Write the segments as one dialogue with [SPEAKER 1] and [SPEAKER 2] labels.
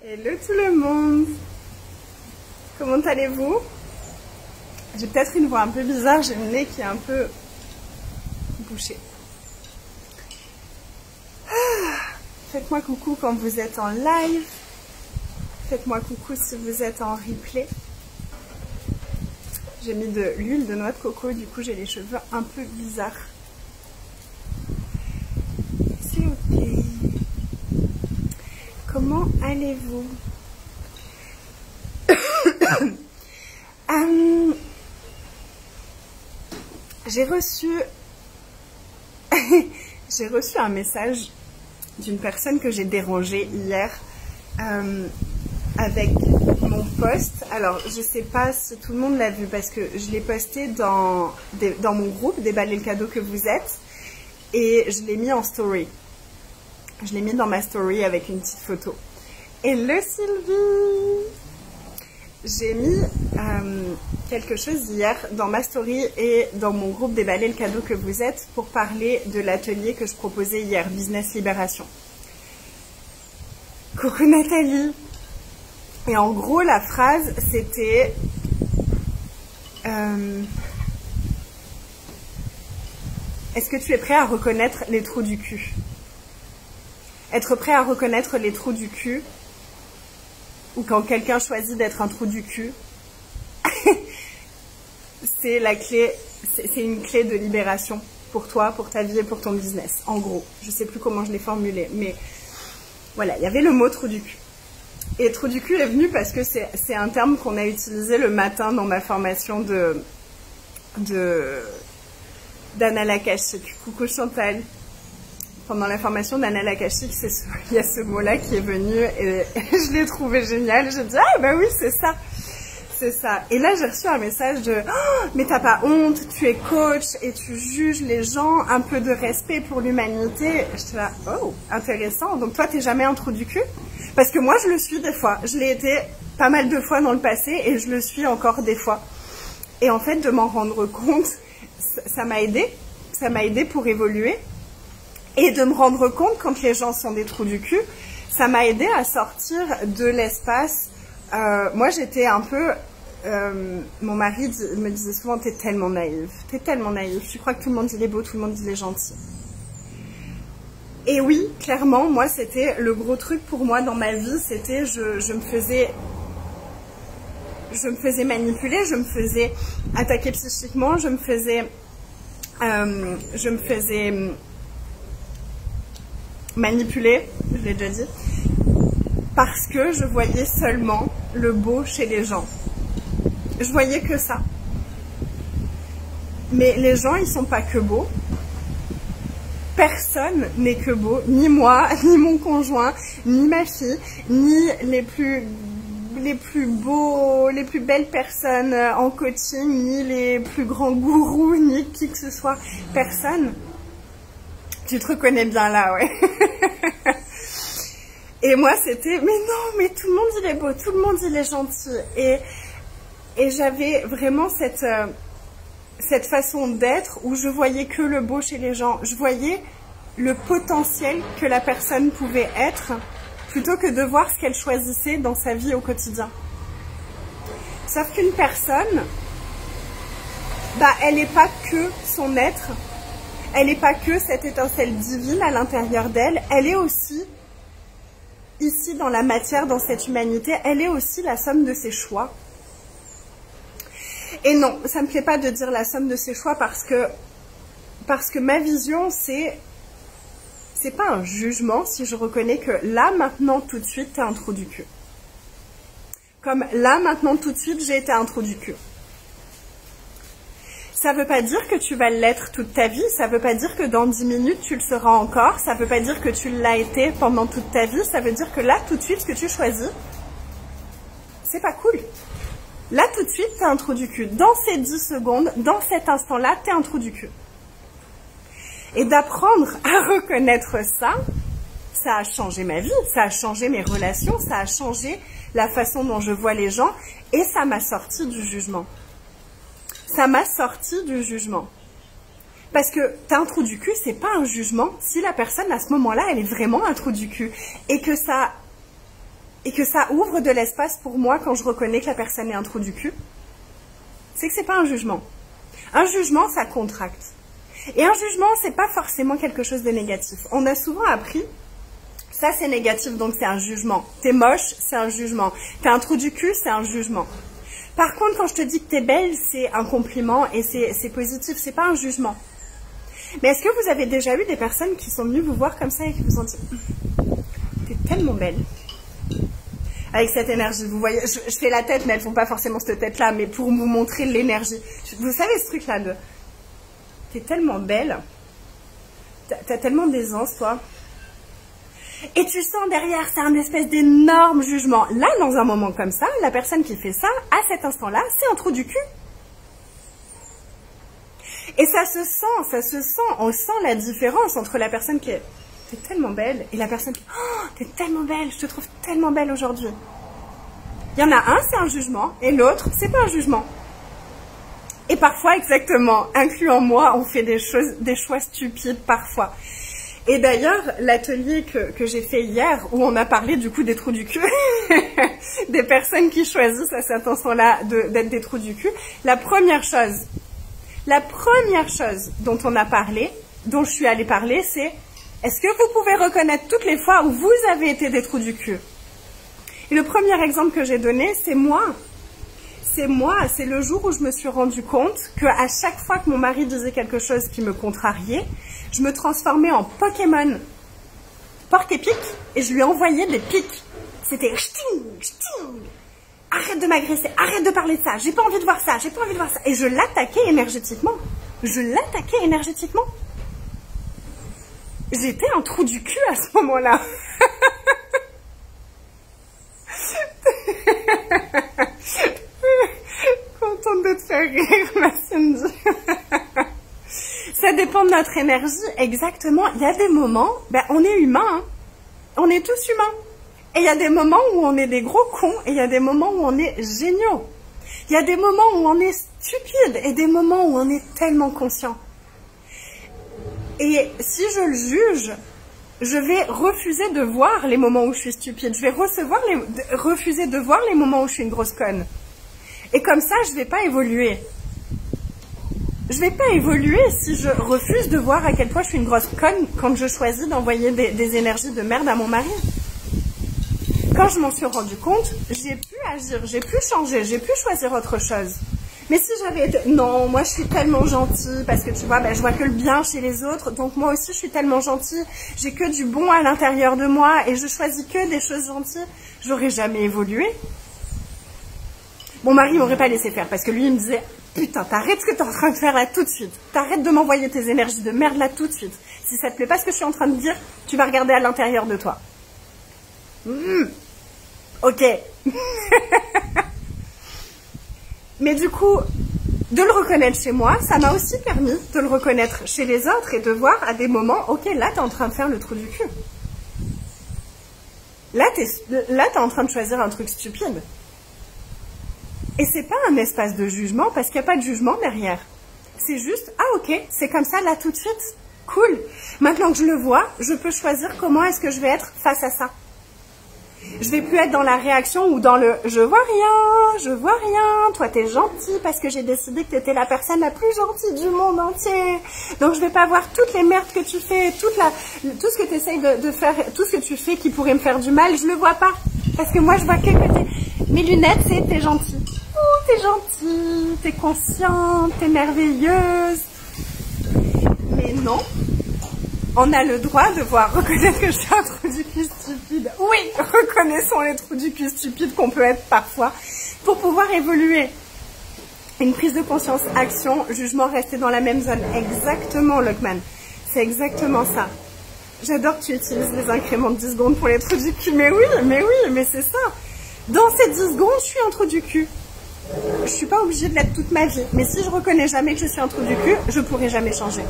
[SPEAKER 1] Hello tout le monde. Comment allez-vous? J'ai peut-être une voix un peu bizarre, j'ai le nez qui est un peu bouché. Faites-moi coucou quand vous êtes en live. Faites-moi coucou si vous êtes en replay. J'ai mis de l'huile de noix de coco, du coup j'ai les cheveux un peu bizarres. C'est ok. Comment allez-vous? J'ai reçu un message d'une personne que j'ai dérangée hier avec mon post. Alors je sais pas si tout le monde l'a vu parce que je l'ai posté dans mon groupe Déballez le cadeau que vous êtes et je l'ai mis en story. Je l'ai mis dans ma story avec une petite photo. Hello Sylvie! J'ai mis quelque chose hier dans ma story et dans mon groupe Déballez le cadeau que vous êtes pour parler de l'atelier que je proposais hier, Business Libération. Coucou Nathalie! Et en gros, la phrase, c'était... Est-ce que tu es prêt à reconnaître les trous du cul? Être prêt à reconnaître les trous du cul, ou quand quelqu'un choisit d'être un trou du cul, c'est la clé, c'est une clé de libération pour toi, pour ta vie et pour ton business. En gros, je sais plus comment je l'ai formulé, mais voilà, il y avait le mot trou du cul. Et trou du cul est venu parce que c'est un terme qu'on a utilisé le matin dans ma formation d'Anna Lakashik. Coucou Chantal. Pendant la formation d'Anna Lakashik, il y a ce mot-là qui est venu et je l'ai trouvé génial. J'ai dit, ah bah oui, c'est ça. C'est ça. Et là, j'ai reçu un message de oh, mais t'as pas honte, tu es coach et tu juges les gens, un peu de respect pour l'humanité. J'étais là, oh, intéressant. Donc toi, t'es jamais un trou du cul? Parce que moi, je le suis des fois. Je l'ai été pas mal de fois dans le passé et je le suis encore des fois. Et en fait, de m'en rendre compte, ça m'a aidé. Ça m'a aidé pour évoluer. Et de me rendre compte quand les gens sont des trous du cul, ça m'a aidé à sortir de l'espace. Moi, j'étais un peu... mon mari me disait souvent, t'es tellement naïve. T'es tellement naïve. Tu crois que tout le monde il est beau, tout le monde il est gentil. Et oui, clairement, moi, c'était le gros truc pour moi dans ma vie. C'était, je me faisais manipuler, je me faisais attaquer psychiquement, je me faisais manipuler, je l'ai déjà dit, parce que je voyais seulement le beau chez les gens. Je voyais que ça. Mais les gens, ils sont pas que beaux. Personne n'est que beau, ni moi, ni mon conjoint, ni ma fille, ni les plus beaux, les plus belles personnes en coaching, ni les plus grands gourous, ni qui que ce soit. Personne. Tu te reconnais bien là, ouais. Et moi, c'était, mais non, mais tout le monde, il est beau, tout le monde, il est gentil. Et j'avais vraiment cette façon d'être où je voyais que le beau chez les gens. Je voyais le potentiel que la personne pouvait être plutôt que de voir ce qu'elle choisissait dans sa vie au quotidien. Sauf qu'une personne, bah, elle n'est pas que son être. Elle n'est pas que cette étincelle divine à l'intérieur d'elle, elle est aussi, ici dans la matière, dans cette humanité, elle est aussi la somme de ses choix. Et non, ça ne me plaît pas de dire la somme de ses choix parce que ma vision, c'est pas un jugement si je reconnais que là, maintenant, tout de suite, t'es un trou du cul. Comme là, maintenant, tout de suite, j'ai été un trou du cul. Ça ne veut pas dire que tu vas l'être toute ta vie, ça ne veut pas dire que dans 10 minutes tu le seras encore, ça ne veut pas dire que tu l'as été pendant toute ta vie, ça veut dire que là, tout de suite, ce que tu choisis, c'est pas cool. Là, tout de suite, t'es un trou du cul. Dans ces 10 secondes, dans cet instant-là, t'es un trou du cul. Et d'apprendre à reconnaître ça, ça a changé ma vie, ça a changé mes relations, ça a changé la façon dont je vois les gens et ça m'a sorti du jugement. Ça m'a sorti du jugement. Parce que t'as un trou du cul, c'est pas un jugement si la personne à ce moment-là, elle est vraiment un trou du cul. Et que et que ça ouvre de l'espace pour moi quand je reconnais que la personne est un trou du cul, c'est que c'est pas un jugement. Un jugement, ça contracte. Et un jugement, c'est pas forcément quelque chose de négatif. On a souvent appris, ça c'est négatif, donc c'est un jugement. T'es moche, c'est un jugement. T'es un trou du cul, c'est un jugement. Par contre, quand je te dis que t'es belle, c'est un compliment et c'est positif, c'est pas un jugement. Mais est-ce que vous avez déjà eu des personnes qui sont venues vous voir comme ça et qui vous ont dit « T'es tellement belle ». Avec cette énergie, vous voyez, je fais la tête, mais elles font pas forcément cette tête-là, mais pour vous montrer l'énergie. Vous savez ce truc-là de « T'es tellement belle, t'as tellement d'aisance, toi ». Et tu sens derrière, c'est un espèce d'énorme jugement. Là, dans un moment comme ça, la personne qui fait ça, à cet instant-là, c'est un trou du cul. Et ça se sent, on sent la différence entre la personne qui est « T'es tellement belle » et la personne qui « Oh, t'es tellement belle, je te trouve tellement belle aujourd'hui ». Il y en a un, c'est un jugement, et l'autre, c'est pas un jugement. Et parfois, exactement, incluant moi, on fait des choix stupides parfois. Et d'ailleurs, l'atelier que j'ai fait hier, où on a parlé du coup des trous du cul, des personnes qui choisissent à cet instant-là d'être des trous du cul, la première chose dont on a parlé, dont je suis allée parler, c'est est-ce que vous pouvez reconnaître toutes les fois où vous avez été des trous du cul? Et le premier exemple que j'ai donné, c'est moi. C'est le jour où je me suis rendu compte qu'à chaque fois que mon mari disait quelque chose qui me contrariait, je me transformais en Pokémon porc et pique et je lui envoyais des pics. C'était ch'ting, ch'ting. Arrête de m'agresser, arrête de parler de ça, j'ai pas envie de voir ça, j'ai pas envie de voir ça. Et je l'attaquais énergétiquement. J'étais un trou du cul à ce moment-là. Contente de te faire rire, ma Cindy. Ça dépend de notre énergie, exactement. Il y a des moments, on est humain, hein. On est tous humains. Et il y a des moments où on est des gros cons, et il y a des moments où on est géniaux. Il y a des moments où on est stupide, et des moments où on est tellement conscient. Et si je le juge, je vais refuser de voir les moments où je suis stupide. Je vais refuser de voir les moments où je suis une grosse conne. Et comme ça, je ne vais pas évoluer. Je ne vais pas évoluer si je refuse de voir à quel point je suis une grosse conne quand je choisis d'envoyer des énergies de merde à mon mari. Quand je m'en suis rendu compte, j'ai pu agir, j'ai pu changer, j'ai pu choisir autre chose. Mais si j'avais été... Non, moi je suis tellement gentille, parce que tu vois, je vois que le bien chez les autres, donc moi aussi je suis tellement gentille, j'ai que du bon à l'intérieur de moi, et je choisis que des choses gentilles, j'aurais jamais évolué. Mon mari m'aurait pas laissé faire, parce que lui il me disait, putain, t'arrêtes ce que t'es en train de faire là tout de suite, t'arrêtes de m'envoyer tes énergies de merde là tout de suite. Si ça te plaît pas ce que je suis en train de dire, tu vas regarder à l'intérieur de toi. Ok. Mais du coup, de le reconnaître chez moi, ça m'a aussi permis de le reconnaître chez les autres et de voir à des moments, ok, là, t'es en train de faire le trou du cul. Là, t'es en train de choisir un truc stupide. Et c'est pas un espace de jugement, parce qu'il n'y a pas de jugement derrière. C'est juste, ah ok, c'est comme ça, là, tout de suite. Cool. Maintenant que je le vois, je peux choisir comment est-ce que je vais être face à ça. Je vais plus être dans la réaction ou dans le « je vois rien, toi t'es gentil parce que j'ai décidé que t'étais la personne la plus gentille du monde entier. Donc je vais pas voir toutes les merdes que tu fais, tout ce que tu essayes de faire, tout ce que tu fais qui pourrait me faire du mal, je le vois pas. Parce que moi je vois que mes lunettes c'est t'es gentil. Oh t'es gentille, t'es consciente, t'es merveilleuse. Mais non. On a le droit de reconnaître que je suis un trou du cul stupide. Oui, reconnaissons les trous du cul stupides qu'on peut être parfois pour pouvoir évoluer. Une prise de conscience, action, jugement, rester dans la même zone. Exactement, Lockman. C'est exactement ça. J'adore que tu utilises les incréments de 10 secondes pour les trous du cul. Mais oui, mais c'est ça. Dans ces 10 secondes, je suis un trou du cul. Je suis pas obligée de l'être toute ma vie. Mais si je reconnais jamais que je suis un trou du cul, je pourrai jamais changer.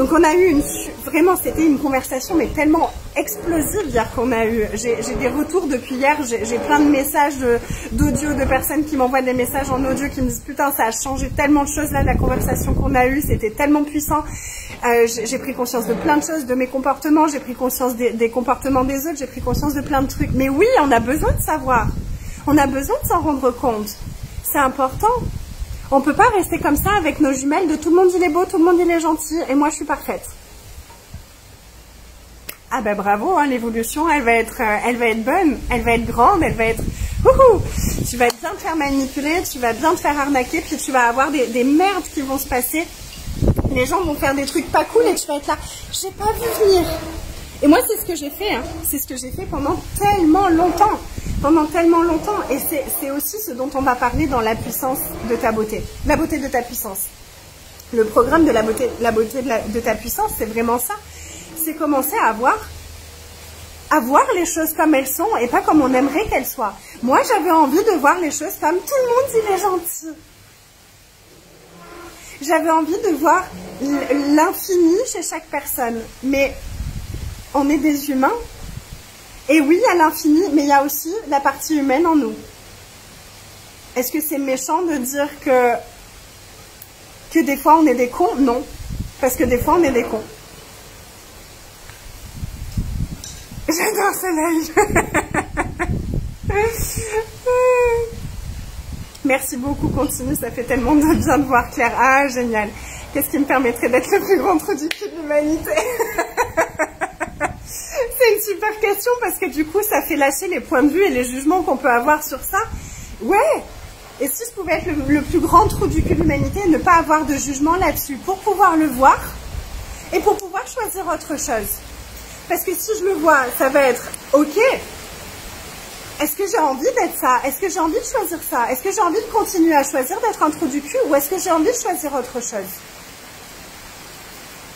[SPEAKER 1] Donc on a eu vraiment, c'était une conversation mais tellement explosive hier qu'on a eu. J'ai des retours depuis hier, j'ai plein de messages d'audio de personnes qui m'envoient des messages en audio qui me disent putain ça a changé tellement de choses là, la conversation qu'on a eue, c'était tellement puissant. J'ai pris conscience de plein de choses, de mes comportements, j'ai pris conscience des comportements des autres, j'ai pris conscience de plein de trucs. Mais oui, on a besoin de savoir, on a besoin de s'en rendre compte, c'est important. On ne peut pas rester comme ça avec nos jumelles de tout le monde il est beau, tout le monde il est gentil et moi je suis parfaite. Ah ben bravo, hein, l'évolution elle va être bonne, elle va être grande, elle va être... Wouhou, tu vas bien te faire manipuler, tu vas bien te faire arnaquer, puis tu vas avoir des merdes qui vont se passer. Les gens vont faire des trucs pas cool et tu vas être là, j'ai pas vu venir. Et moi c'est ce que j'ai fait, hein. C'est ce que j'ai fait pendant tellement longtemps. Et c'est aussi ce dont on va parler dans la puissance de ta beauté, la beauté de ta puissance. Le programme de la beauté de ta puissance, c'est vraiment ça. C'est commencer à voir les choses comme elles sont et pas comme on aimerait qu'elles soient. Moi, j'avais envie de voir les choses comme tout le monde il est gentil. J'avais envie de voir l'infini chez chaque personne. Mais on est des humains. Et oui, il y a l'infini, mais il y a aussi la partie humaine en nous. Est-ce que c'est méchant de dire que des fois on est des cons? Non. Parce que des fois on est des cons. J'adore ce live. Merci beaucoup, continue, ça fait tellement de bien de voir Claire. Ah, génial. Qu'est-ce qui me permettrait d'être le plus grand trou du cul de l'humanité? C'est une super question parce que du coup, ça fait lâcher les points de vue et les jugements qu'on peut avoir sur ça. Ouais. Et si je pouvais être le plus grand trou du cul de l'humanité et ne pas avoir de jugement là-dessus pour pouvoir le voir et pour pouvoir choisir autre chose. Parce que si je le vois, ça va être ok. Est-ce que j'ai envie d'être ça? Est-ce que j'ai envie de choisir ça? Est-ce que j'ai envie de continuer à choisir d'être un trou du cul ou est-ce que j'ai envie de choisir autre chose?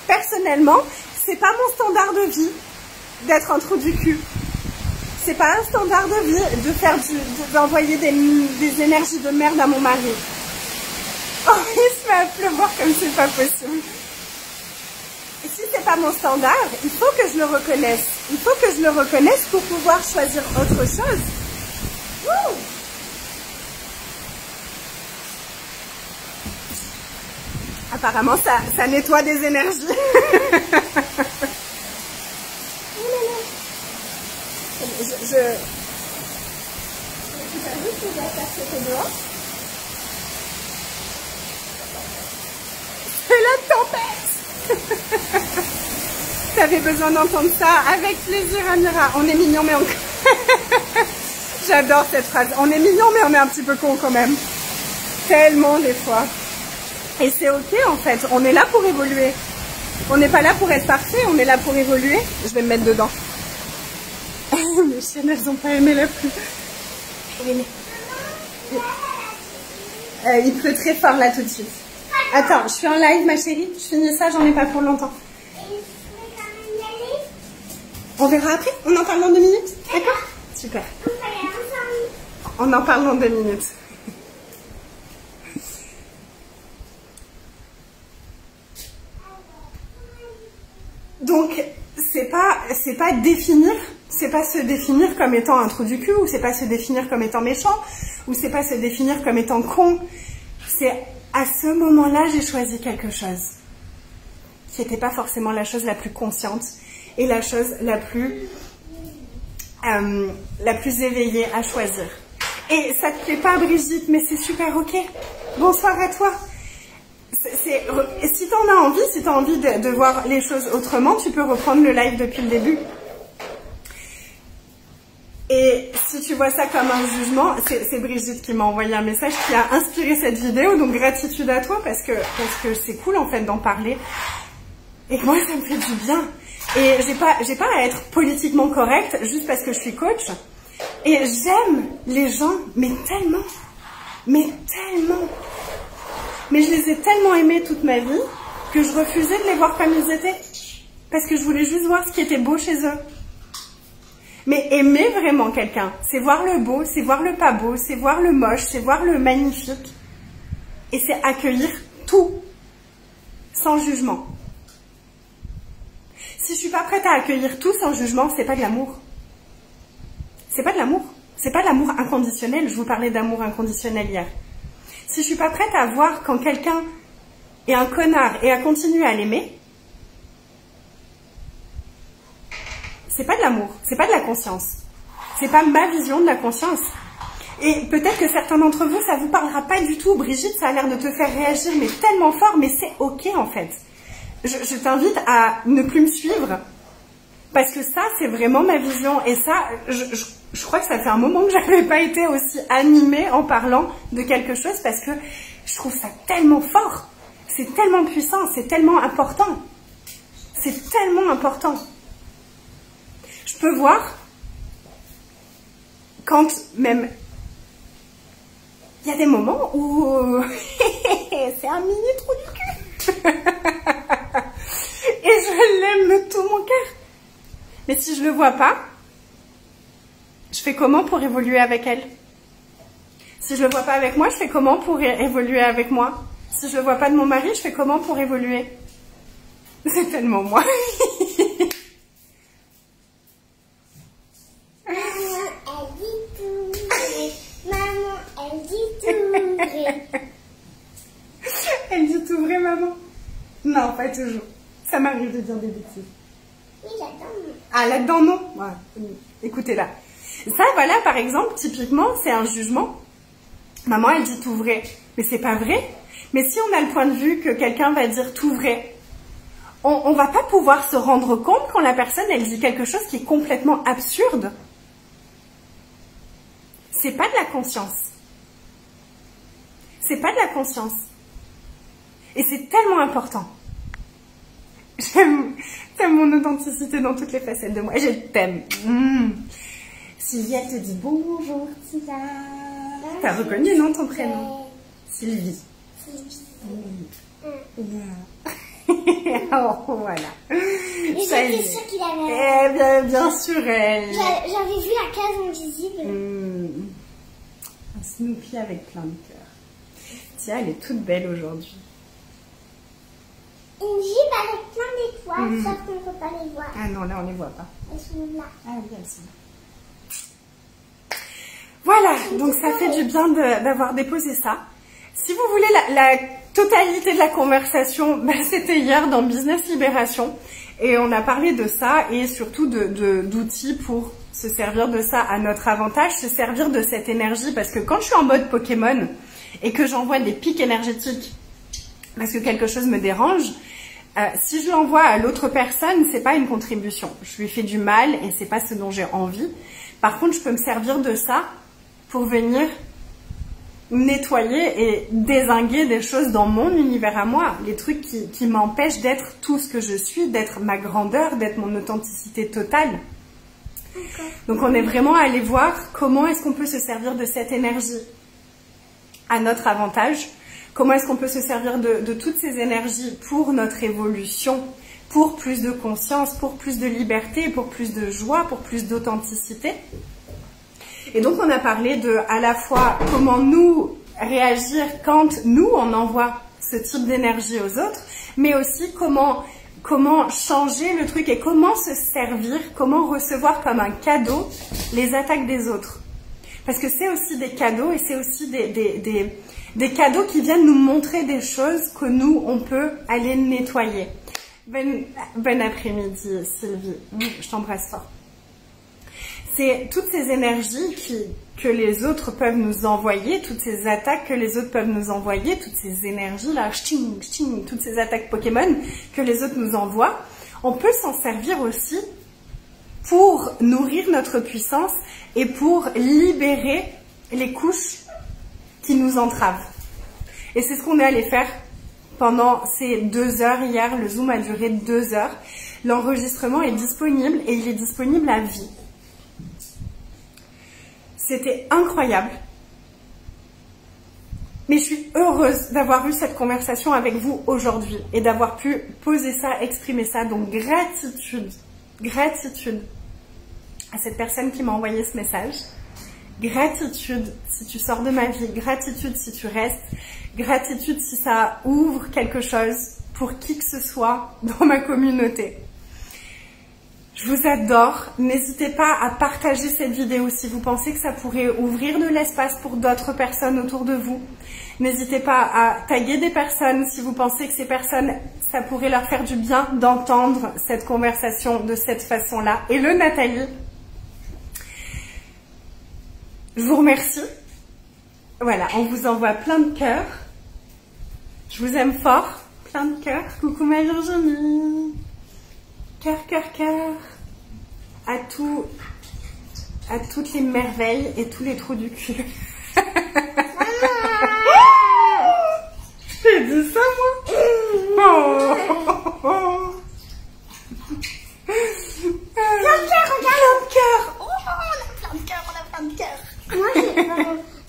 [SPEAKER 1] Personnellement, c'est pas mon standard de vie d'être un trou du cul. C'est pas un standard de vie d'envoyer des énergies de merde à mon mari. Oh, il se met à pleuvoir comme c'est pas possible. Et si c'est pas mon standard, il faut que je le reconnaisse. Il faut que je le reconnaisse pour pouvoir choisir autre chose. Wouh! Apparemment, ça nettoie des énergies. C'est la tempête. T'avais besoin d'entendre ça. Avec plaisir, Amira. On est mignons, mais on... J'adore cette phrase. On est mignons, mais on est un petit peu cons quand même. Tellement des fois. Et c'est ok en fait. On est là pour évoluer. On n'est pas là pour être parfait. On est là pour évoluer. Je vais me mettre dedans. Les chiennes, elles n'ont pas aimé la pluie. Il pleut très fort là tout de suite. Attends, je suis en live ma chérie. Je finis ça, j'en ai pas pour longtemps. On verra après. On en parle dans 2 minutes. D'accord? Super. On en parle dans 2 minutes. Donc, c'est pas définir, c'est pas se définir comme étant un trou du cul, ou c'est pas se définir comme étant méchant, ou c'est pas se définir comme étant con. C'est à ce moment-là, j'ai choisi quelque chose qui n'était pas forcément la chose la plus consciente et la chose la plus éveillée à choisir. Et ça te plaît pas, Brigitte, mais c'est super ok. Bonsoir à toi. Si tu en as envie, si tu as envie de voir les choses autrement, tu peux reprendre le live depuis le début. Et si tu vois ça comme un jugement, c'est Brigitte qui m'a envoyé un message qui a inspiré cette vidéo, donc gratitude à toi parce que c'est cool en fait d'en parler. Et moi ça me fait du bien. Et j'ai pas à être politiquement correcte juste parce que je suis coach. Et j'aime les gens, mais tellement. Mais je les ai tellement aimés toute ma vie que je refusais de les voir comme ils étaient. Parce que je voulais juste voir ce qui était beau chez eux. Mais aimer vraiment quelqu'un, c'est voir le beau, c'est voir le pas beau, c'est voir le moche, c'est voir le magnifique. Et c'est accueillir tout, sans jugement. Si je suis pas prête à accueillir tout sans jugement, c'est pas de l'amour. C'est pas de l'amour. C'est pas de l'amour inconditionnel. Je vous parlais d'amour inconditionnel hier. Si je suis pas prête à voir quand quelqu'un est un connard et à continuer à l'aimer, c'est pas de l'amour. C'est pas de la conscience. C'est pas ma vision de la conscience. Et peut-être que certains d'entre vous, ça vous parlera pas du tout. Brigitte, ça a l'air de te faire réagir, mais tellement fort, mais c'est ok en fait. Je t'invite à ne plus me suivre, parce que ça, c'est vraiment ma vision. Et ça, je crois que ça fait un moment que j'avais pas été aussi animée en parlant de quelque chose, parce que je trouve ça tellement fort. C'est tellement puissant, c'est tellement important. C'est tellement important. Je peux voir, quand même... Il y a des moments où c'est un mini trou du cul. Et je l'aime de tout mon cœur. Mais si je le vois pas, je fais comment pour évoluer avec elle? Si je le vois pas avec moi, je fais comment pour évoluer avec moi? Si je le vois pas de mon mari, je fais comment pour évoluer? C'est tellement moi. Elle dit tout vrai, maman? Non, pas toujours. Ça m'arrive de dire des bêtises.
[SPEAKER 2] Oui, là-dedans, non.
[SPEAKER 1] Ah, là-dedans, non? Ouais. Écoutez-la. Ça, voilà, par exemple, typiquement, c'est un jugement. Maman, elle dit tout vrai. Mais c'est pas vrai. Mais si on a le point de vue que quelqu'un va dire tout vrai, on va pas pouvoir se rendre compte quand la personne, elle dit quelque chose qui est complètement absurde. C'est pas de la conscience. C'est pas de la conscience. Et c'est tellement important. J'aime mon authenticité dans toutes les facettes de moi. Je t'aime. Sylvie, elle te dit bonjour, Tia. T'as reconnu, non, ton prénom? Sylvie. Oh, voilà.
[SPEAKER 2] Et j'étais sûre qu'il
[SPEAKER 1] Eh
[SPEAKER 2] avait...
[SPEAKER 1] bien sûr, elle.
[SPEAKER 2] J'avais vu la case invisible.
[SPEAKER 1] Un Snoopy avec plein de cœur. Tia, elle est toute belle aujourd'hui.
[SPEAKER 2] Une jupe avec plein d'étoiles, sauf qu'on ne peut pas les voir.
[SPEAKER 1] Ah non, là, on ne les voit pas.
[SPEAKER 2] Elles sont là.
[SPEAKER 1] Ah oui, elles sont là. Voilà, donc ça fait du bien d'avoir déposé ça. Si vous voulez la totalité de la conversation, ben, c'était hier dans Business Libération. Et on a parlé de ça et surtout d'outils pour se servir de ça à notre avantage, se servir de cette énergie. Parce que quand je suis en mode Pokémon et que j'envoie des pics énergétiques parce que quelque chose me dérange, si je l'envoie à l'autre personne, c'est pas une contribution. Je lui fais du mal et c'est pas ce dont j'ai envie. Par contre, je peux me servir de ça pour venir nettoyer et dézinguer des choses dans mon univers à moi. Les trucs qui m'empêchent d'être tout ce que je suis, d'être ma grandeur, d'être mon authenticité totale. Donc on est vraiment allé voir comment est-ce qu'on peut se servir de cette énergie à notre avantage. Comment est-ce qu'on peut se servir de toutes ces énergies pour notre évolution, pour plus de conscience, pour plus de liberté, pour plus de joie, pour plus d'authenticité. Et donc on a parlé de à la fois comment nous réagir quand nous on envoie ce type d'énergie aux autres, mais aussi comment changer le truc et comment se servir, comment recevoir comme un cadeau les attaques des autres. Parce que c'est aussi des cadeaux et c'est aussi des cadeaux qui viennent nous montrer des choses que nous, on peut aller nettoyer. Bon après-midi, Sylvie. Je t'embrasse fort. C'est toutes ces énergies que les autres peuvent nous envoyer, toutes ces attaques que les autres peuvent nous envoyer, toutes ces énergies-là, toutes ces attaques Pokémon que les autres nous envoient. On peut s'en servir aussi pour nourrir notre puissance et pour libérer les couches qui nous entravent. Et c'est ce qu'on est allé faire pendant ces 2 heures hier. Le Zoom a duré 2 heures. L'enregistrement est disponible et il est disponible à vie. C'était incroyable. Mais je suis heureuse d'avoir eu cette conversation avec vous aujourd'hui et d'avoir pu poser ça, exprimer ça. Donc gratitude, gratitude à cette personne qui m'a envoyé ce message. Gratitude si tu sors de ma vie, gratitude si tu restes, gratitude si ça ouvre quelque chose pour qui que ce soit dans ma communauté. Je vous adore. N'hésitez pas à partager cette vidéo si vous pensez que ça pourrait ouvrir de l'espace pour d'autres personnes autour de vous. N'hésitez pas à taguer des personnes si vous pensez que ces personnes, ça pourrait leur faire du bien d'entendre cette conversation de cette façon-là. Et le Nathalie, je vous remercie. Voilà, on vous envoie plein de cœurs. Je vous aime fort. Plein de cœurs. Coucou ma Virginie. Cœur, cœur, cœur. À toutes les merveilles et tous les trous du cul. J'ai dit ça, moi. Oh.
[SPEAKER 2] Plein de cœur, regarde.
[SPEAKER 1] Plein de cœur.
[SPEAKER 2] Oh, on a plein de cœur, on a plein de cœur. Moi,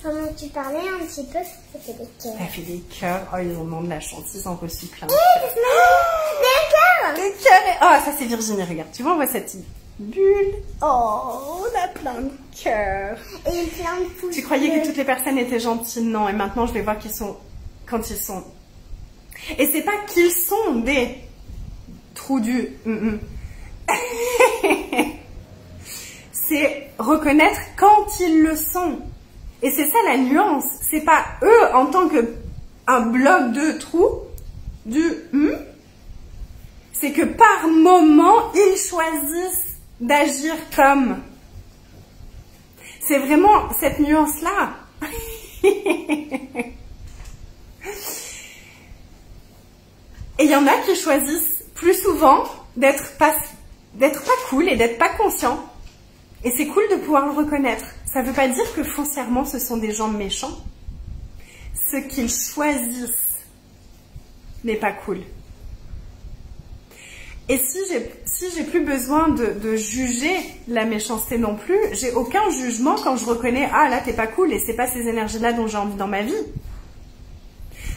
[SPEAKER 2] pendant que tu parlais un petit peu, ça fait des cœurs.
[SPEAKER 1] Ça fait des cœurs. Oh, ils ont de la chance. Ils ont reçu plein de
[SPEAKER 2] Oui,
[SPEAKER 1] cœurs.
[SPEAKER 2] des cœurs.
[SPEAKER 1] Des cœurs. Oh, ça c'est Virginie, regarde. Tu vois, on voit cette petite bulle. Oh, on a plein de cœurs.
[SPEAKER 2] Et plein de pouces.
[SPEAKER 1] Tu croyais que toutes les personnes étaient gentilles? Non, et maintenant je vais voir qu'ils sont... Quand ils sont... Et c'est pas qu'ils sont des trous du... C'est reconnaître quand ils le sont. Et c'est ça la nuance. C'est pas eux en tant que un bloc de trous du... C'est que par moment, ils choisissent d'agir comme. C'est vraiment cette nuance-là. Et il y en a qui choisissent plus souvent d'être pas cool et d'être pas conscient. Et c'est cool de pouvoir le reconnaître. Ça ne veut pas dire que foncièrement ce sont des gens méchants. Ce qu'ils choisissent n'est pas cool. Et si j'ai plus besoin de juger la méchanceté non plus, j'ai aucun jugement quand je reconnais « Ah là, t'es pas cool et c'est pas ces énergies-là dont j'ai envie dans ma vie ».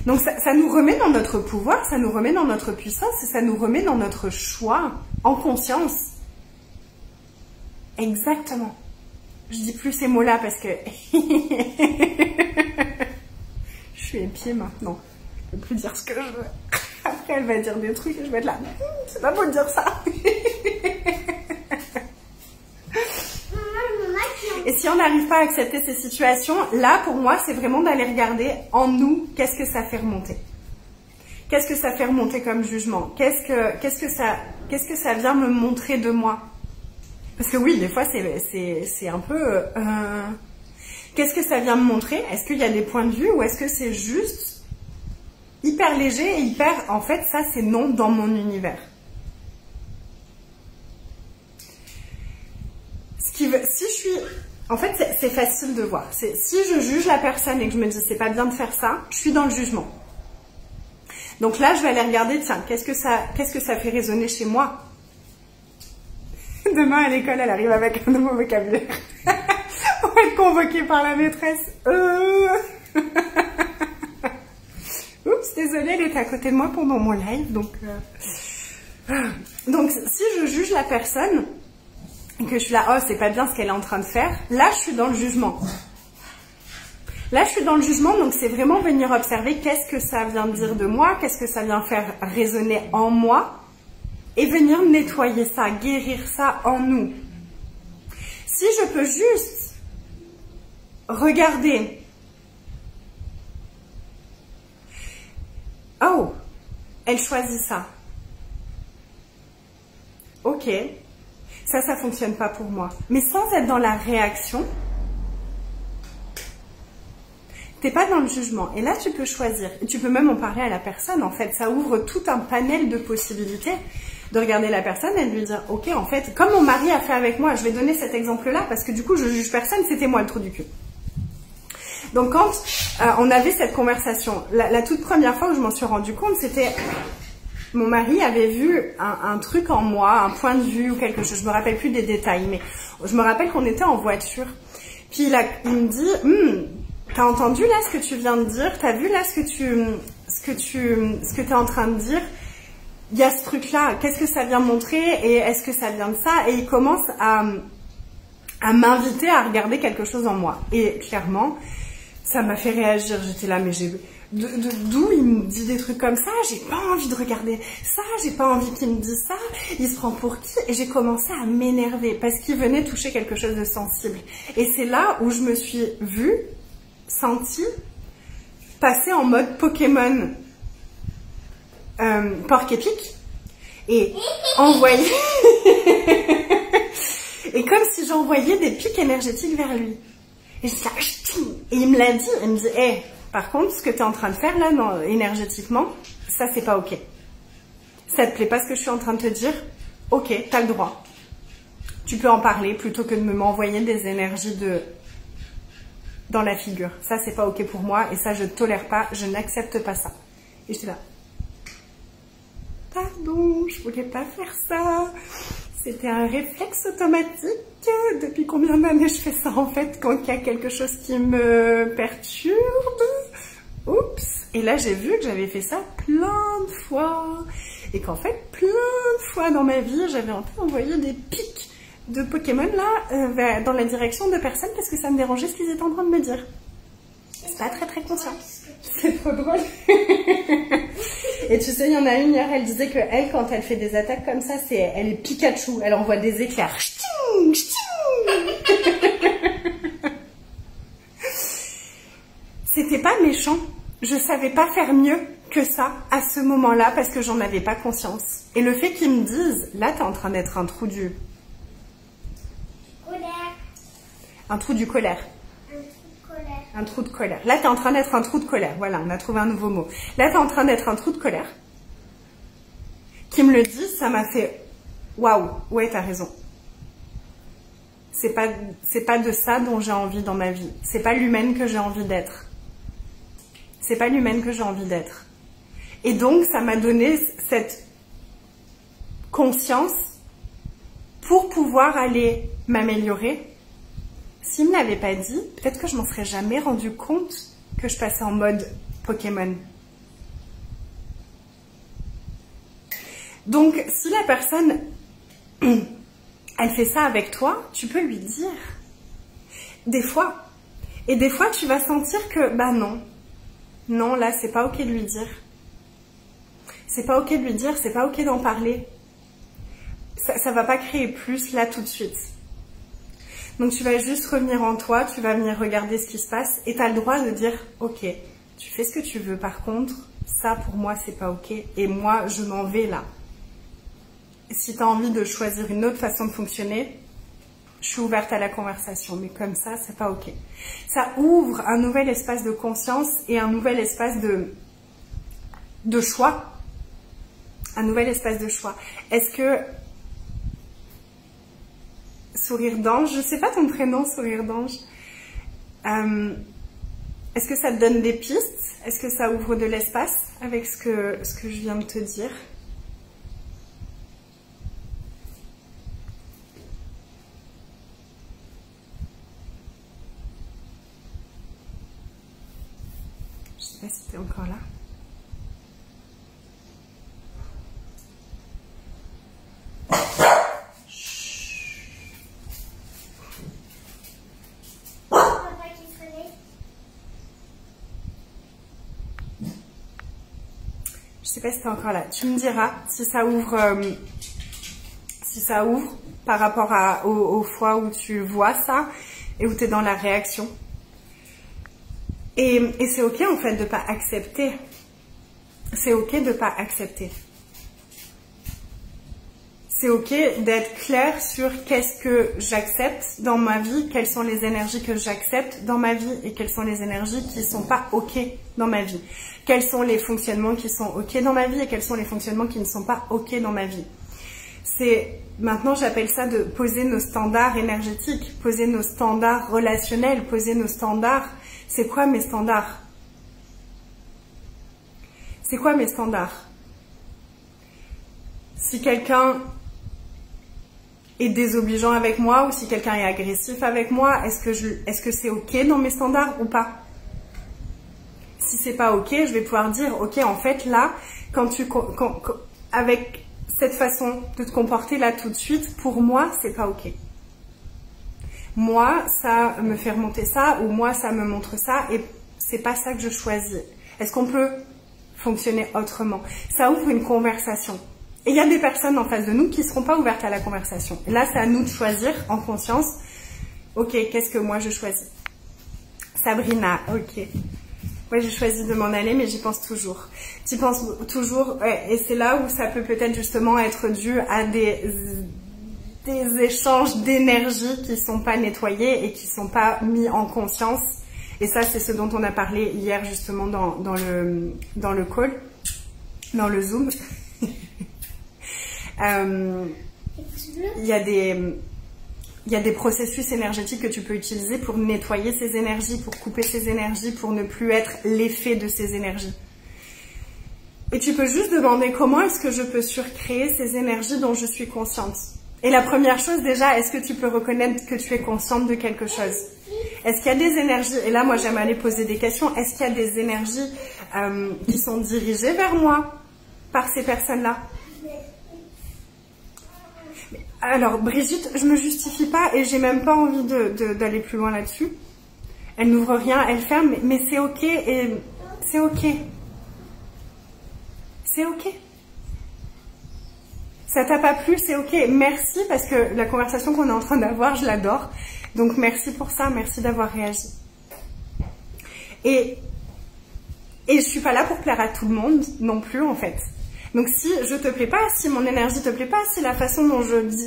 [SPEAKER 1] Donc ça nous remet dans notre pouvoir, ça nous remet dans notre puissance et ça nous remet dans notre choix en conscience. Exactement. Je dis plus ces mots-là parce que je suis épiée maintenant. Je peux plus dire ce que je veux. Après, elle va dire des trucs et je vais être là. C'est pas beau de dire ça. Et si on n'arrive pas à accepter ces situations, là, pour moi, c'est vraiment d'aller regarder en nous, qu'est-ce que ça fait remonter. Qu'est-ce que ça fait remonter comme jugement? Qu'est-ce que ça vient me montrer de moi? Parce que oui, des fois, c'est un peu... Qu'est-ce que ça vient me montrer? Est-ce qu'il y a des points de vue ou est-ce que c'est juste hyper léger et hyper... En fait, ça, c'est non dans mon univers. Si je suis... En fait, c'est facile de voir. Si je juge la personne et que je me dis c'est pas bien de faire ça, je suis dans le jugement. Donc là, je vais aller regarder, tiens, qu'est-ce que ça fait résonner chez moi? Demain à l'école, elle arrive avec un nouveau vocabulaire. On va être convoqué par la maîtresse. Oups, désolée, elle était à côté de moi pendant mon live. Donc si je juge la personne, que je suis là, oh, c'est pas bien ce qu'elle est en train de faire, là, je suis dans le jugement. Là, je suis dans le jugement, donc c'est vraiment venir observer qu'est-ce que ça vient dire de moi, qu'est-ce que ça vient faire résonner en moi, et venir nettoyer ça, guérir ça en nous. Si je peux juste regarder, oh, elle choisit ça. Ok. Ça fonctionne pas pour moi. Mais sans être dans la réaction, t'es pas dans le jugement. Et là, tu peux choisir. Et tu peux même en parler à la personne, en fait. Ça ouvre tout un panel de possibilités de regarder la personne et de lui dire, ok, en fait, comme mon mari a fait avec moi, je vais donner cet exemple-là parce que du coup, je juge personne, c'était moi le trou du cul. Donc, quand on avait cette conversation, la toute première fois où je m'en suis rendu compte, c'était... Mon mari avait vu un truc en moi, un point de vue ou quelque chose. Je me rappelle plus des détails, mais je me rappelle qu'on était en voiture. Puis il me dit, t'as entendu là ce que tu viens de dire? T'as vu là ce que t'es en train de dire? Il y a ce truc-là. Qu'est-ce que ça vient montrer? Et est-ce que ça vient de ça? Et il commence à m'inviter à regarder quelque chose en moi. Et clairement, ça m'a fait réagir. J'étais là, mais d'où il me dit des trucs comme ça, j'ai pas envie de regarder ça, j'ai pas envie qu'il me dise ça, il se prend pour qui? Et j'ai commencé à m'énerver parce qu'il venait toucher quelque chose de sensible. Et c'est là où je me suis vue, sentie, passer en mode Pokémon porc-épic et envoyer... et comme si j'envoyais des pics énergétiques vers lui. Et il me l'a dit, il me dit, hey, par contre, ce que tu es en train de faire là, non, énergétiquement, ça c'est pas ok. Ça te plaît pas ce que je suis en train de te dire? Ok, t'as le droit. Tu peux en parler plutôt que de m'envoyer des énergies dans la figure. Ça c'est pas ok pour moi et ça je ne tolère pas, je n'accepte pas ça. Et j'étais là. Pardon, je voulais pas faire ça. C'était un réflexe automatique. Depuis combien d'années je fais ça en fait quand il y a quelque chose qui me perturbe? Oups. Et là j'ai vu que j'avais fait ça plein de fois. Et qu'en fait plein de fois dans ma vie j'avais un peu envoyé des pics de Pokémon là dans la direction de personnes parce que ça me dérangeait ce qu'ils étaient en train de me dire. C'est pas très conscient. C'est trop drôle. Et tu sais, il y en a une hier, elle disait que elle, quand elle fait des attaques comme ça, elle est Pikachu. Elle envoie des éclairs. C'était pas méchant. Je savais pas faire mieux que ça à ce moment-là parce que j'en avais pas conscience. Et le fait qu'ils me disent, là, t'es en train d'être un trou du...
[SPEAKER 2] Colère.
[SPEAKER 1] Un trou du colère. Un trou de colère. Là, tu es en train d'être un trou de colère. Voilà, on a trouvé un nouveau mot. Là, tu es en train d'être un trou de colère. Qui me le dit, ça m'a fait waouh, ouais, t'as raison. C'est pas de ça dont j'ai envie dans ma vie. C'est pas l'humaine que j'ai envie d'être. C'est pas l'humaine que j'ai envie d'être. Et donc, ça m'a donné cette conscience pour pouvoir aller m'améliorer. S'il ne me l'avait pas dit, peut-être que je m'en serais jamais rendu compte que je passais en mode Pokémon. Donc, si la personne, elle fait ça avec toi, tu peux lui dire. Des fois. Et des fois, tu vas sentir que, bah non. Non, là, c'est pas ok de lui dire. C'est pas ok de lui dire, c'est pas ok d'en parler. Ça va pas créer plus là tout de suite. Donc tu vas juste revenir en toi, tu vas venir regarder ce qui se passe et tu as le droit de dire ok, tu fais ce que tu veux, par contre, ça pour moi c'est pas ok et moi je m'en vais là. Si tu as envie de choisir une autre façon de fonctionner, je suis ouverte à la conversation, mais comme ça c'est pas ok. Ça ouvre un nouvel espace de conscience et un nouvel espace de choix. Un nouvel espace de choix. Est-ce que... Sourire d'ange, je sais pas ton prénom, Sourire d'ange. Est-ce que ça te donne des pistes? Est-ce que ça ouvre de l'espace avec ce que je viens de te dire? Je sais pas si tu es encore là. Je sais pas si tu es encore là. Tu me diras si ça ouvre par rapport aux fois où tu vois ça et où tu es dans la réaction. Et c'est ok en fait de pas accepter. C'est ok de pas accepter. C'est ok d'être clair sur qu'est-ce que j'accepte dans ma vie, quelles sont les énergies que j'accepte dans ma vie et quelles sont les énergies qui sont pas ok dans ma vie. Quels sont les fonctionnements qui sont ok dans ma vie et quels sont les fonctionnements qui ne sont pas ok dans ma vie. Maintenant j'appelle ça de poser nos standards énergétiques, poser nos standards relationnels, poser nos standards. C'est quoi mes standards? C'est quoi mes standards? Si quelqu'un est désobligeant avec moi ou si quelqu'un est agressif avec moi, est-ce que c'est ok dans mes standards ou pas? Si c'est pas ok, je vais pouvoir dire ok, en fait là, avec cette façon de te comporter là tout de suite, pour moi c'est pas ok. Moi ça me fait remonter ça ou moi ça me montre ça et c'est pas ça que je choisis. Est-ce qu'on peut fonctionner autrement? Ça ouvre une conversation. Et il y a des personnes en face de nous qui ne seront pas ouvertes à la conversation. Et là, c'est à nous de choisir en conscience. Ok, qu'est-ce que moi je choisis? Sabrina, ok. Moi, j'ai choisi de m'en aller, mais j'y pense toujours. J'y pense toujours, ouais, et c'est là où ça peut peut-être justement être dû à des échanges d'énergie qui ne sont pas nettoyés et qui ne sont pas mis en conscience. Et ça, c'est ce dont on a parlé hier justement dans le call, dans le Zoom. Il y a des processus énergétiques que tu peux utiliser pour nettoyer ces énergies, pour couper ces énergies, pour ne plus être l'effet de ces énergies. Et tu peux juste demander comment est-ce que je peux surcréer ces énergies dont je suis consciente. Et la première chose déjà, est-ce que tu peux reconnaître que tu es consciente de quelque chose? Est-ce qu'il y a des énergies, et là moi j'aime aller poser des questions, est-ce qu'il y a des énergies qui sont dirigées vers moi par ces personnes-là? Alors Brigitte, je me justifie pas et j'ai même pas envie d'aller plus loin là-dessus. Elle n'ouvre rien, elle ferme, mais c'est ok et c'est ok. C'est ok. Ça t'a pas plu, c'est ok. Merci parce que la conversation qu'on est en train d'avoir, je l'adore. Donc merci pour ça, merci d'avoir réagi. Et je suis pas là pour plaire à tout le monde non plus en fait. Donc si je te plais pas, si mon énergie te plaît pas, si la façon dont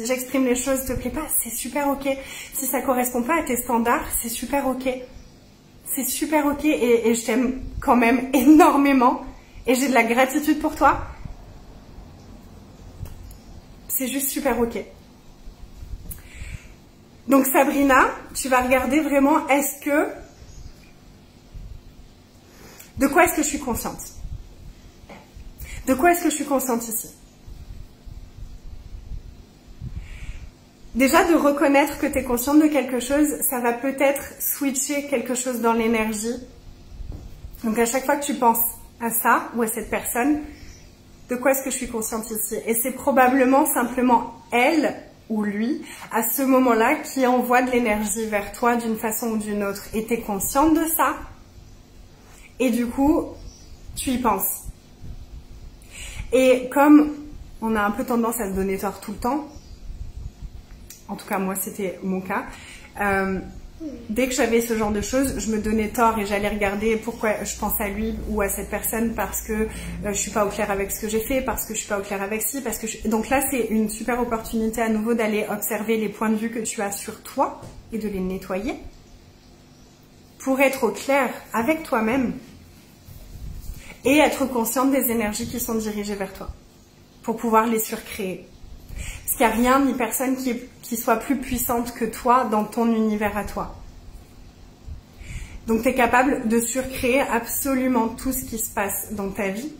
[SPEAKER 1] j'exprime les choses te plaît pas, c'est super ok. Si ça correspond pas à tes standards, c'est super ok. C'est super ok et je t'aime quand même énormément et j'ai de la gratitude pour toi. C'est juste super ok. Donc Sabrina, tu vas regarder vraiment de quoi est-ce que je suis consciente? De quoi est-ce que je suis consciente ici? Déjà, de reconnaître que tu es consciente de quelque chose, ça va peut-être switcher quelque chose dans l'énergie. Donc à chaque fois que tu penses à ça ou à cette personne, de quoi est-ce que je suis consciente ici? Et c'est probablement simplement elle ou lui, à ce moment-là, qui envoie de l'énergie vers toi d'une façon ou d'une autre. Et tu es consciente de ça. Et du coup, tu y penses. Et comme on a un peu tendance à se donner tort tout le temps, en tout cas moi c'était mon cas, dès que j'avais ce genre de choses, je me donnais tort et j'allais regarder pourquoi je pense à lui ou à cette personne parce que je suis pas au clair avec ce que j'ai fait, parce que je suis pas au clair avec ci, parce que donc là c'est une super opportunité à nouveau d'aller observer les points de vue que tu as sur toi et de les nettoyer pour être au clair avec toi-même. Et être consciente des énergies qui sont dirigées vers toi, pour pouvoir les surcréer. Parce qu'il n'y a rien ni personne qui soit plus puissante que toi dans ton univers à toi. Donc tu es capable de surcréer absolument tout ce qui se passe dans ta vie.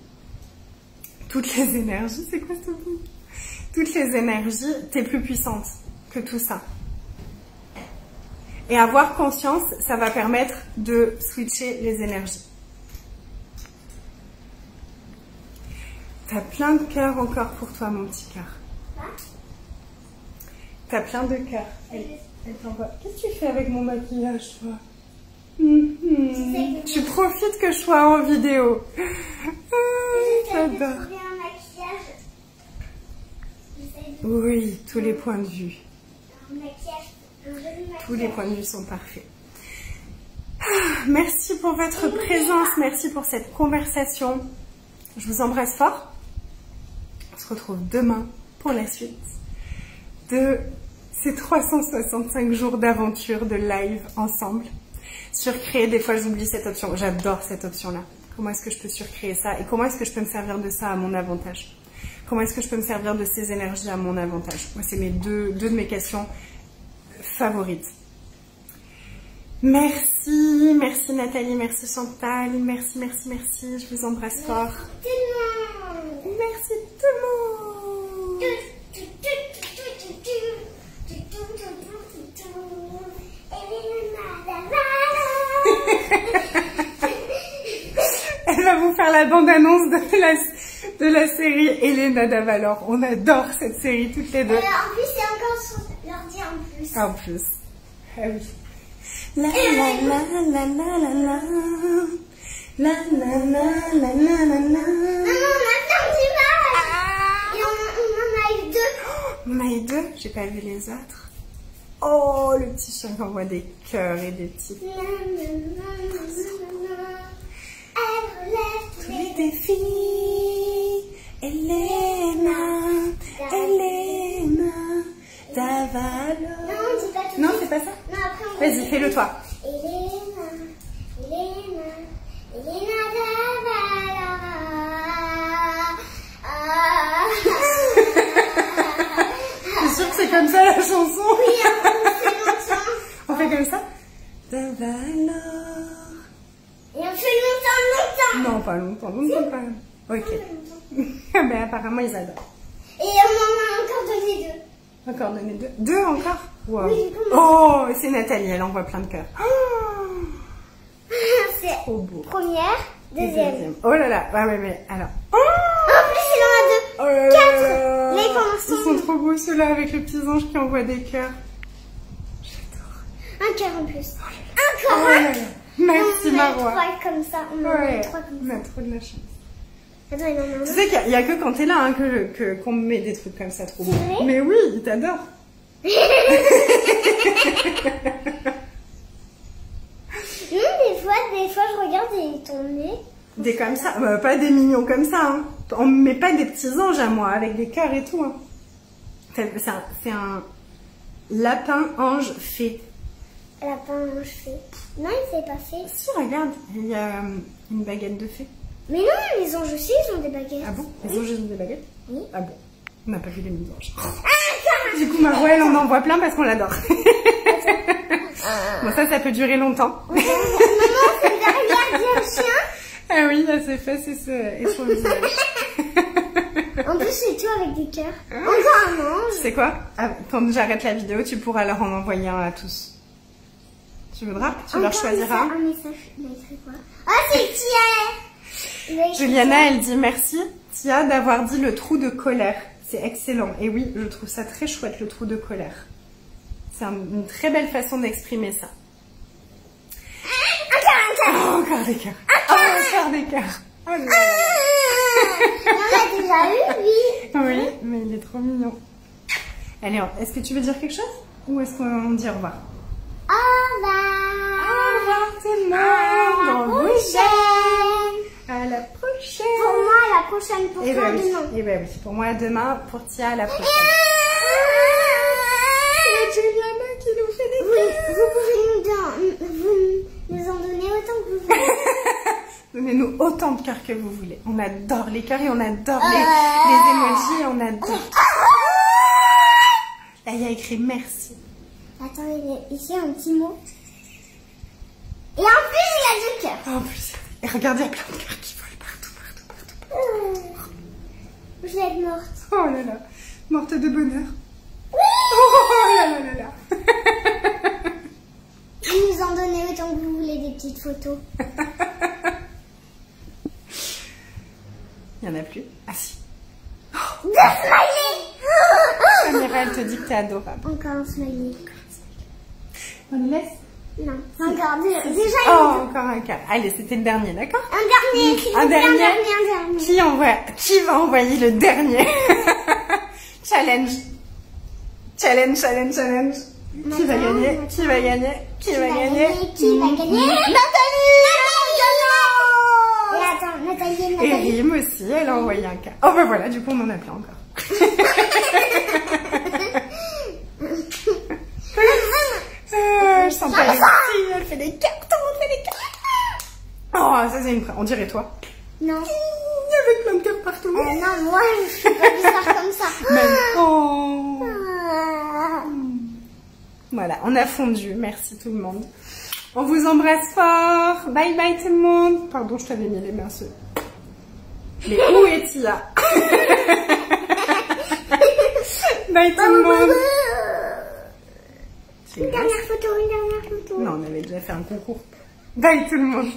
[SPEAKER 1] Toutes les énergies, c'est quoi ce truc? Toutes les énergies, tu es plus puissante que tout ça. Et avoir conscience, ça va permettre de switcher les énergies. T'as plein de cœurs encore pour toi, mon petit cœur. T'as plein de cœurs. Elle t'envoie. Qu'est-ce que tu fais avec mon maquillage, toi? Tu profites que je sois en vidéo. J'adore. Oui, tous les points de vue. Tous les points de vue sont parfaits. Merci pour votre présence. Merci pour cette conversation. Je vous embrasse fort. On se retrouve demain pour la suite de ces 365 jours d'aventure, de live ensemble. Surcréer, des fois j'oublie cette option. J'adore cette option-là. Comment est-ce que je peux surcréer ça? Et comment est-ce que je peux me servir de ça à mon avantage? Comment est-ce que je peux me servir de ces énergies à mon avantage? Moi, c'est deux de mes questions favorites. Merci, merci Nathalie, merci Chantal, merci, merci, merci. Je vous embrasse fort. Merci tout le monde. Elle va vous faire la bande-annonce de la série Elena Davalor. On adore cette série toutes les deux.
[SPEAKER 2] En plus, c'est encore sur l'ordi en plus.
[SPEAKER 1] En plus. Ah oui. La la la la la la la. La na na la na na na.
[SPEAKER 2] Maman, on a plein d'images. Et on en a eu 2.
[SPEAKER 1] On a eu 2, j'ai pas vu les autres. Oh, le petit chien qui envoie des cœurs et des petits.
[SPEAKER 2] Elle relève
[SPEAKER 1] Tous les défis. Elena, Elena, ta valeur.
[SPEAKER 2] Non, on dit pas tout.
[SPEAKER 1] Non, c'est pas ça.
[SPEAKER 2] Non, après on
[SPEAKER 1] Vas-y, fais-le toi.
[SPEAKER 2] Elena, Elena, Elena ta valeur.
[SPEAKER 1] T'es sûre que c'est comme ça la chanson?
[SPEAKER 2] Oui, on fait longtemps.
[SPEAKER 1] On fait comme ça? Ta valeur.
[SPEAKER 2] Et on fait longtemps.
[SPEAKER 1] Non, pas longtemps, longtemps quand même. Ok. Ben apparemment ils adorent.
[SPEAKER 2] Et on en a encore donné 2.
[SPEAKER 1] Encore donner 2. 2 encore? Wow.
[SPEAKER 2] Oui, du coup,
[SPEAKER 1] Oh, c'est Nathalie, elle envoie plein de cœurs. Oh,
[SPEAKER 2] C'est
[SPEAKER 1] trop beau.
[SPEAKER 2] première, deuxième.
[SPEAKER 1] Oh là là, ouais, mais alors. Oh,
[SPEAKER 2] En plus, il en a 2.
[SPEAKER 1] oh là là.
[SPEAKER 2] Mais pour l'instant,
[SPEAKER 1] Ils sont trop beaux ceux-là avec le petit ange qui envoie des cœurs.
[SPEAKER 2] Un cœur en plus.
[SPEAKER 1] Oh
[SPEAKER 2] Encore
[SPEAKER 1] là
[SPEAKER 2] un.
[SPEAKER 1] là. Merci
[SPEAKER 2] On a
[SPEAKER 1] Marois.
[SPEAKER 2] 3 comme ça. On en a
[SPEAKER 1] Ouais,
[SPEAKER 2] 3 comme
[SPEAKER 1] on
[SPEAKER 2] ça.
[SPEAKER 1] a trop de la chance.
[SPEAKER 2] Attends, il en a un.
[SPEAKER 1] Tu sais qu'il y a que quand t'es là hein, qu'on me met des trucs comme ça trop beaux.
[SPEAKER 2] C'est vrai?
[SPEAKER 1] Mais oui, ils t'adorent.
[SPEAKER 2] Des fois, je regarde et ils tombent nez.
[SPEAKER 1] Des comme ça, pas des mignons comme ça. Hein. On me met pas des petits anges à moi avec des cœurs et tout. Hein. C'est un lapin ange fée.
[SPEAKER 2] Lapin ange fée. Non, il s'est pas fait.
[SPEAKER 1] Si, regarde, il y a une baguette de fée.
[SPEAKER 2] Mais non, les anges aussi, ils ont des baguettes.
[SPEAKER 1] Ah bon? Les anges, ils ont des baguettes?
[SPEAKER 2] Oui.
[SPEAKER 1] Ah bon? On n'a pas vu les mini anges. Du coup, Marois, elle en envoie plein parce qu'on l'adore. Bon, ça peut durer longtemps.
[SPEAKER 2] Maman, c'est derrière le chien.
[SPEAKER 1] Ah oui, il y a ses fesses et son visage.
[SPEAKER 2] En plus, c'est tout avec des cœurs. Encore un ange.
[SPEAKER 1] Tu sais quoi? Quand j'arrête la vidéo, tu pourras leur en envoyer un à tous. Tu voudras? Tu leur choisiras
[SPEAKER 2] un message. Il a écrit quoi? Ah, c'est Tia.
[SPEAKER 1] Juliana, elle dit merci, Tia, d'avoir dit le trou de colère. C'est excellent. Et oui, je trouve ça très chouette, le trou de colère. C'est une très belle façon d'exprimer ça. Oh, encore des cœurs. Oh, encore des cœurs. Oh, là là là.
[SPEAKER 2] On l'a déjà eu, oui.
[SPEAKER 1] Oui, mais il est trop mignon. Allez, est-ce que tu veux dire quelque chose? Ou est-ce qu'on dit au revoir?
[SPEAKER 2] Au revoir.
[SPEAKER 1] Au revoir tout le monde.
[SPEAKER 2] À la prochaine.
[SPEAKER 1] À la prochaine.
[SPEAKER 2] Pour moi, à la prochaine. Pour
[SPEAKER 1] Et
[SPEAKER 2] toi,
[SPEAKER 1] bah oui.
[SPEAKER 2] demain.
[SPEAKER 1] Et bah oui. Pour moi, demain. Pour Tia, à la prochaine. C'est Juliana qui nous fait des
[SPEAKER 2] Oui, vous pouvez nous en donner autant que vous voulez.
[SPEAKER 1] Donnez-nous autant de cœurs que vous voulez. On adore les cœurs et on adore les emojis. On adore. Là, il y a écrit merci.
[SPEAKER 2] Attends, il y a ici un petit mot. Et en plus, il y a 2 cœurs.
[SPEAKER 1] En plus, et regardez, il y a plein de cœurs qui volent partout.
[SPEAKER 2] Je vais être morte.
[SPEAKER 1] Oh là là, morte de bonheur. Oh là là là là.
[SPEAKER 2] Vous nous en donnez autant que vous voulez des petites photos.
[SPEAKER 1] Il n'y en a plus. Ah si.
[SPEAKER 2] Deux smileys.
[SPEAKER 1] Samira, elle te dit que t'es adorable.
[SPEAKER 2] Encore un smiley.
[SPEAKER 1] On le laisse?
[SPEAKER 2] Non, encore deux. Déjà,
[SPEAKER 1] Oh, encore un cœur. Allez, c'était le dernier, d'accord?
[SPEAKER 2] un dernier.
[SPEAKER 1] Un dernier.
[SPEAKER 2] Un dernier.
[SPEAKER 1] Qui va envoyer le dernier? Challenge. Challenge. Qui va gagner? Qui va gagner? Qui va gagner? Nathalie!
[SPEAKER 2] Et attends, Nathalie.
[SPEAKER 1] Et Rime aussi, elle a envoyé un cœur. Oh ben voilà, du coup on en a plein encore. Je sens pas elle fait des cœurs, tout le monde fait des cœurs. Oh, ça c'est une... On dirait toi.
[SPEAKER 2] Non.
[SPEAKER 1] Avec plein de cœurs partout.
[SPEAKER 2] Non, moi je suis pas bizarre comme ça.
[SPEAKER 1] Même... Oh.
[SPEAKER 2] Ah.
[SPEAKER 1] Voilà, on a fondu. Merci tout le monde. On vous embrasse fort. Bye bye tout le monde. Pardon, je t'avais mis les mains sur... Mais où est Tia? Bye tout le monde.
[SPEAKER 2] Une dernière photo.
[SPEAKER 1] Non, on avait déjà fait un concours. Bye tout le monde.